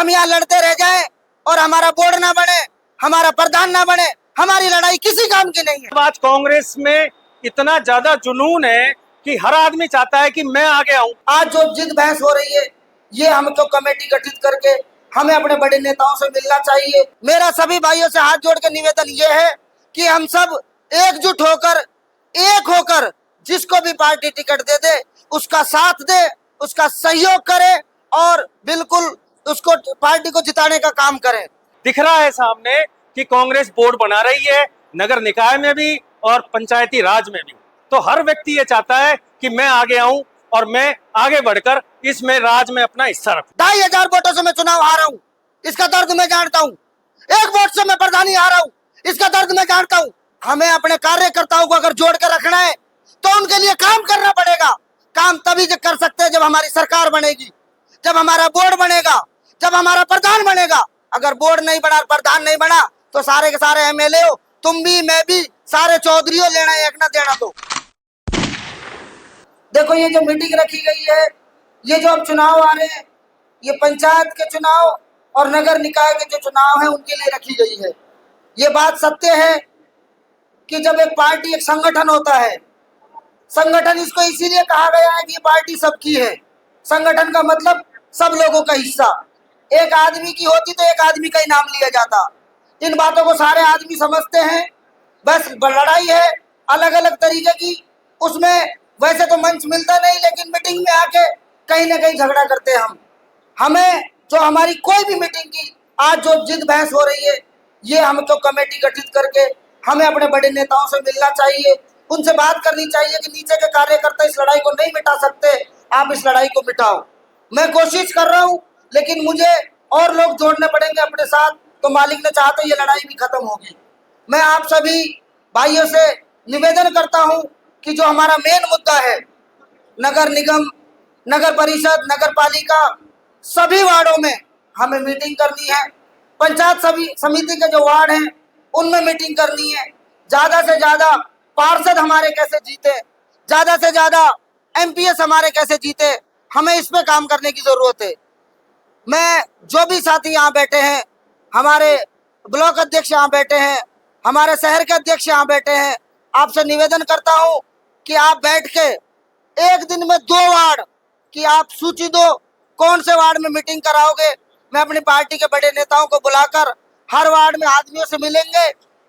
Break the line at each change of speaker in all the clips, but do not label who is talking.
हम यहाँ लड़ते रह जाएं और हमारा बोर्ड ना बने, हमारा प्रधान ना बने, हमारी लड़ाई किसी काम की नहीं है।
आज कांग्रेस में इतना ज्यादा जुनून है कि हर आदमी चाहता है कि मैं आगे आऊं।
आज जो जिद बहस हो रही है, ये हमको कमेटी गठित करके हमें अपने बड़े नेताओं से मिलना चाहिए। मेरा सभी भाइयों से हाथ जोड़ के निवेदन ये है कि हम सब एकजुट होकर, एक होकर जिसको भी पार्टी टिकट दे दे उसका साथ दे, उसका सहयोग करे और बिल्कुल उसको पार्टी को जिताने का काम करें।
दिख रहा है सामने कि कांग्रेस बोर्ड बना रही है, नगर निकाय में भी और पंचायती राज में भी। तो हर व्यक्ति ये चाहता है कि मैं आगे आऊं और मैं आगे बढ़कर इसमें राज में अपना हिस्सा रखूं।
2500 वोटों से मैं चुनाव हारा हूं, इसका दर्द मैं जानता हूं। 1 वोट से मैं प्रधानी हारा हूं, इसका दर्द मैं जानता हूं। हमें अपने कार्यकर्ताओं को अगर जोड़ कर रखना है तो उनके लिए काम करना पड़ेगा। काम तभी कर सकते हैं जब हमारी सरकार बनेगी, जब हमारा बोर्ड बनेगा, जब हमारा प्रधान बनेगा। अगर बोर्ड नहीं बना, प्रधान नहीं बना तो सारे के सारे एमएलए हो, तुम भी मैं भी, सारे चौधरी हो, लेना एक ना देना। तो देखो ये जो मीटिंग रखी गई है, ये जो अब चुनाव आ रहे हैं, ये पंचायत के चुनाव और नगर निकाय के जो चुनाव है उनके लिए रखी गई है। ये बात सत्य है कि जब एक पार्टी, एक संगठन होता है, संगठन इसको इसीलिए कहा गया है कि ये पार्टी सबकी है। संगठन का मतलब सब लोगों का हिस्सा। एक आदमी की होती तो एक आदमी का ही नाम लिया जाता। इन बातों को सारे आदमी समझते हैं। बस लड़ाई है अलग अलग तरीके की, उसमें वैसे तो मंच मिलता नहीं, लेकिन मीटिंग में आके कहीं ना कहीं झगड़ा करते हैं हम। हमें जो हमारी कोई भी मीटिंग की आज जो जिद बहस हो रही है, ये हमको कमेटी गठित करके हमें अपने बड़े नेताओं से मिलना चाहिए, उनसे बात करनी चाहिए कि नीचे के कार्यकर्ता इस लड़ाई को नहीं मिटा सकते, आप इस लड़ाई को मिटाओ। मैं कोशिश कर रहा हूँ, लेकिन मुझे और लोग जोड़ने पड़ेंगे अपने साथ, तो मालिक ने चाहा तो ये लड़ाई भी खत्म होगी। मैं आप सभी भाइयों से निवेदन करता हूँ कि जो हमारा मेन मुद्दा है, नगर निगम, नगर परिषद, नगर पालिका, सभी वार्डों में हमें मीटिंग करनी है। पंचायत समिति के जो वार्ड हैं उनमें मीटिंग करनी है। ज़्यादा से ज़्यादा पार्षद हमारे कैसे जीते, ज़्यादा से ज़्यादा एमपीएस हमारे कैसे जीते, हमें इस पे काम करने की ज़रूरत है। मैं जो भी साथी यहाँ बैठे हैं, हमारे ब्लॉक अध्यक्ष यहाँ बैठे हैं, हमारे शहर के अध्यक्ष यहाँ बैठे हैं, आपसे निवेदन करता हूँ कि आप बैठ के एक दिन में 2 वार्ड की आप सूची दो, कौन से वार्ड में मीटिंग कराओगे। मैं अपनी पार्टी के बड़े नेताओं को बुलाकर हर वार्ड में आदमियों से मिलेंगे,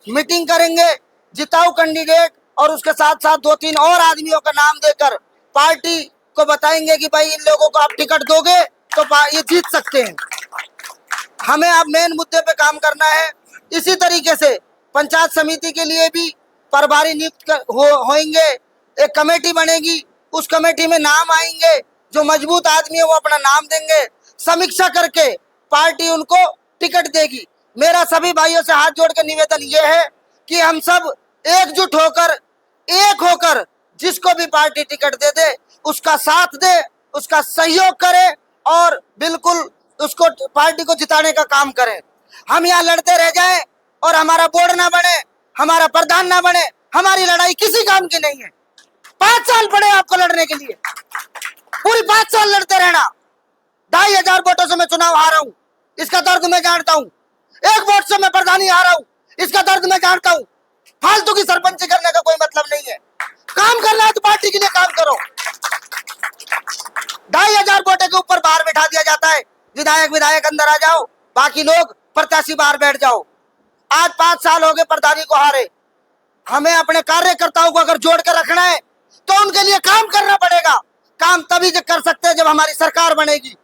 मीटिंग करेंगे, जिताऊ कैंडिडेट और उसके साथ साथ 2-3 और आदमियों का नाम देकर पार्टी को बताएंगे कि भाई इन लोगों को आप टिकट दोगे तो ये जीत सकते हैं। हमें अब मेन मुद्दे पे काम करना है। इसी तरीके से पंचायत समिति के लिए भी प्रभारी नियुक्त होंगे, एक कमेटी बनेगी, उस कमेटी में नाम आएंगे, जो मजबूत आदमी है वो अपना नाम देंगे, समीक्षा करके पार्टी उनको टिकट देगी। मेरा सभी भाइयों से हाथ जोड़ के निवेदन ये है कि हम सब एकजुट होकर, एक होकर जिसको भी पार्टी टिकट दे दे उसका साथ दे, उसका सहयोग करे और बिल्कुल उसको, पार्टी को जिताने का काम करें। हम यहाँ लड़ते रह जाएं और हमारा बोर्ड ना बने, हमारा प्रधान ना बने, हमारी लड़ाई किसी काम की नहीं है। 5 साल पड़े आपको लड़ने के लिए, पूरी 5 साल लड़ते रहना। 2500 वोटों से मैं चुनाव हारा हूं, इसका दर्द मैं जानता हूं। 1 वोट से मैं प्रधानी हारा हूं, इसका दर्द मैं जानता हूं। फालतू की सरपंची करने का कोई मतलब नहीं है। काम करना है तो पार्टी के लिए काम करो। 2500 वोटों के ऊपर बाहर बैठा दिया जाता है, विधायक अंदर आ जाओ, बाकी लोग प्रत्याशी बाहर बैठ जाओ। आज 5 साल हो गए प्रधानी को हारे। हमें अपने कार्यकर्ताओं को अगर जोड़ कर रखना है तो उनके लिए काम करना पड़ेगा। काम तभी कर सकते हैं जब हमारी सरकार बनेगी,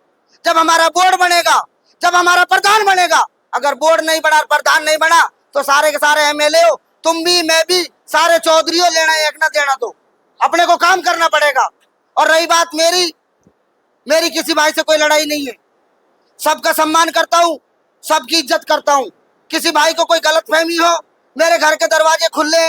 जब हमारा बोर्ड बनेगा, जब हमारा प्रधान बनेगा। अगर बोर्ड नहीं बना, प्रधान नहीं बना तो सारे के सारे एमएलए हो, तुम भी मैं भी, सारे चौधरी हो, लेना एक ना देना। तो अपने को काम करना पड़ेगा। और रही बात मेरी किसी भाई से कोई लड़ाई नहीं है, सबका सम्मान करता हूँ, सबकी इज्जत करता हूँ। किसी भाई को कोई गलतफहमी हो, मेरे घर के दरवाजे खुले,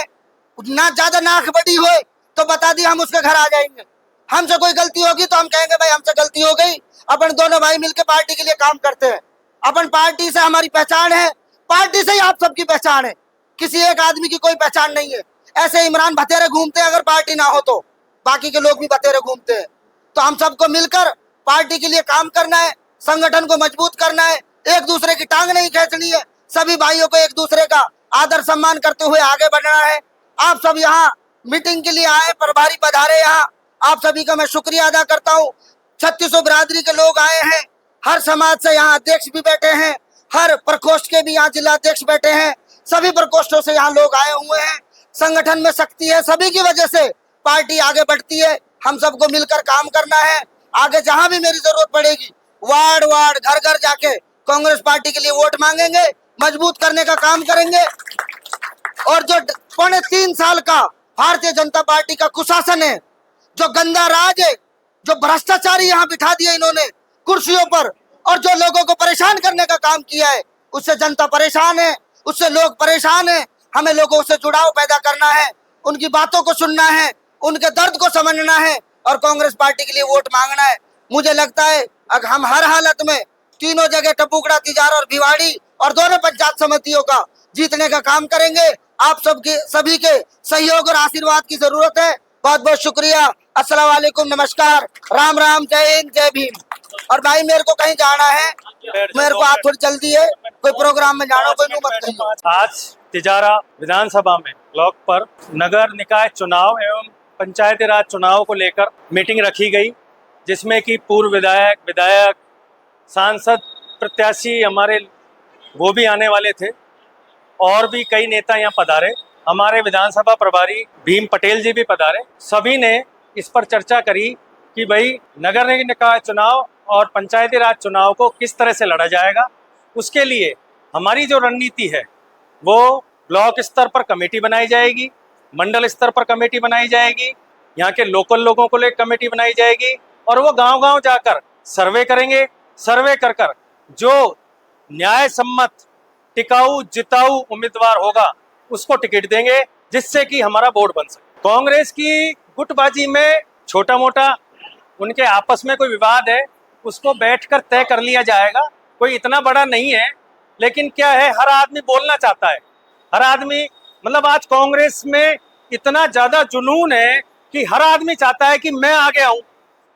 ना ज्यादा नाक बड़ी हो तो बता दी, हम उसके घर आ जाएंगे। हमसे कोई गलती होगी तो हम कहेंगे भाई हमसे गलती हो गई, अपन दोनों भाई मिलकर पार्टी के लिए काम करते हैं। अपन पार्टी से हमारी पहचान है, पार्टी से ही आप सबकी पहचान है, किसी एक आदमी की कोई पहचान नहीं है। ऐसे इमरान भतेरे घूमते हैं, अगर पार्टी ना हो तो बाकी के लोग भी भतेरे घूमते हैं। तो हम सबको मिलकर पार्टी के लिए काम करना है, संगठन को मजबूत करना है, एक दूसरे की टांग नहीं खींचनी है। सभी भाइयों को एक दूसरे का आदर सम्मान करते हुए आगे बढ़ना है। आप सब यहाँ मीटिंग के लिए आए, प्रभारी पधारे यहाँ, आप सभी का मैं शुक्रिया अदा करता हूँ। 3600 बिरादरी के लोग आए हैं, हर समाज से यहाँ अध्यक्ष भी बैठे हैं, हर प्रकोष्ठ के भी यहाँ जिला अध्यक्ष बैठे हैं, सभी प्रकोष्ठों से यहाँ लोग आए हुए हैं। संगठन में शक्ति है, सभी की वजह से पार्टी आगे बढ़ती है। हम सबको मिलकर काम करना है। आगे जहां भी मेरी जरूरत पड़ेगी, वार्ड वार्ड घर घर जाके कांग्रेस पार्टी के लिए वोट मांगेंगे, मजबूत करने का काम करेंगे। और जो 3.25 साल का भारतीय जनता पार्टी का कुशासन है, जो गंदा राज है, जो भ्रष्टाचारी यहाँ बिठा दिए इन्होंने कुर्सियों पर, और जो लोगों को परेशान करने का काम किया है, उससे जनता परेशान है, उससे लोग परेशान है। हमें लोगों से जुड़ाव पैदा करना है, उनकी बातों को सुनना है, उनके दर्द को समझना है और कांग्रेस पार्टी के लिए वोट मांगना है। मुझे लगता है अगर हम हर हालत में तीनों जगह टपुकड़ा, तिजारा और भिवाड़ी और दोनों पंचायत समितियों का जीतने का काम करेंगे। आप सबके सभी के सहयोग और आशीर्वाद की जरूरत है। बहुत बहुत शुक्रिया। अस्सलाम वालेकुम, नमस्कार, राम राम, जय हिंद, जय भीम। और भाई मेरे को कहीं जाना है, मेरे को आप थोड़ी जल्दी है, कोई प्रोग्राम में जाना, कोई मत कहिए।
आज तिजारा विधानसभा में ब्लॉक पर नगर निकाय चुनाव एवं पंचायती राज चुनाव को लेकर मीटिंग रखी गई, जिसमें कि पूर्व विधायक, सांसद, प्रत्याशी हमारे वो भी आने वाले थे और भी कई नेता यहाँ पधारे। हमारे विधानसभा प्रभारी भीम पटेल जी भी पधारे। सभी ने इस पर चर्चा करी कि भाई नगर निकाय चुनाव और पंचायती राज चुनाव को किस तरह से लड़ा जाएगा। उसके लिए हमारी जो रणनीति है वो ब्लॉक स्तर पर कमेटी बनाई जाएगी, मंडल स्तर पर कमेटी बनाई जाएगी, यहाँ के लोकल लोगों को लेकर कमेटी बनाई जाएगी और वो गांव-गांव जाकर सर्वे करेंगे। सर्वे कर कर जो न्याय सम्मत, टिकाऊ, जिताऊ उम्मीदवार होगा उसको टिकट देंगे, जिससे कि हमारा बोर्ड बन सके। कांग्रेस की गुटबाजी में छोटा मोटा उनके आपस में कोई विवाद है, उसको बैठकर तय कर लिया जाएगा। कोई इतना बड़ा नहीं है, लेकिन क्या है, हर आदमी बोलना चाहता है। हर आदमी मतलब आज कांग्रेस में इतना ज्यादा जुनून है कि हर आदमी चाहता है कि मैं आगे आऊं,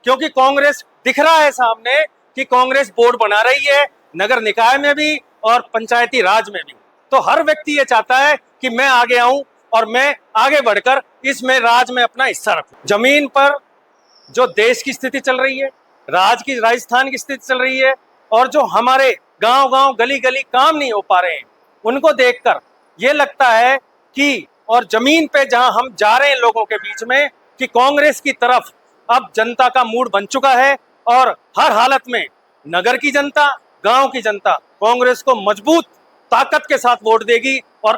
क्योंकि कांग्रेस दिख रहा है सामने कि कांग्रेस बोर्ड बना रही है, नगर निकाय में भी और पंचायती राज में भी। तो हर व्यक्ति ये चाहता है कि मैं आगे आऊं और मैं आगे बढ़कर इसमें राज में अपना हिस्सा रखूं। जमीन पर जो देश की स्थिति चल रही है, राजस्थान की स्थिति चल रही है और जो हमारे गांव-गांव, गली-गली काम नहीं हो पा रहे हैं, उनको देखकर ये लगता है कि और जमीन पे जहां हम जा रहे हैं लोगों के बीच में, कि कांग्रेस की तरफ अब जनता का मूड बन चुका है और हर हालत में नगर की जनता, गांव की जनता कांग्रेस को मजबूत ताकत के साथ वोट देगी और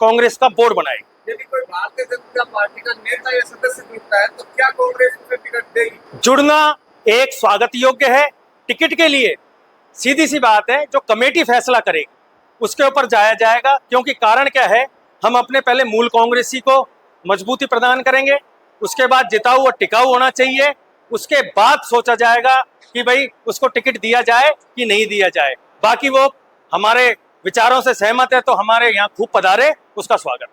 कांग्रेस का बोर्ड बनाएगी।
यदि कोई भारतीय जनता पार्टी का नेता या सदस्य जुड़ता है तो क्या कांग्रेस उसे टिकट देगी?
जुड़ना एक स्वागत योग्य है। टिकट के लिए सीधी सी बात है, जो कमेटी फैसला करेगी उसके ऊपर जाया जाएगा, क्योंकि कारण क्या है, हम अपने पहले मूल कांग्रेसी को मजबूती प्रदान करेंगे, उसके बाद जिताऊ और टिकाऊ होना चाहिए, उसके बाद सोचा जाएगा कि भाई उसको टिकट दिया जाए कि नहीं दिया जाए। बाकी वो हमारे विचारों से सहमत है तो हमारे यहाँ खूब पधारे, उसका स्वागत।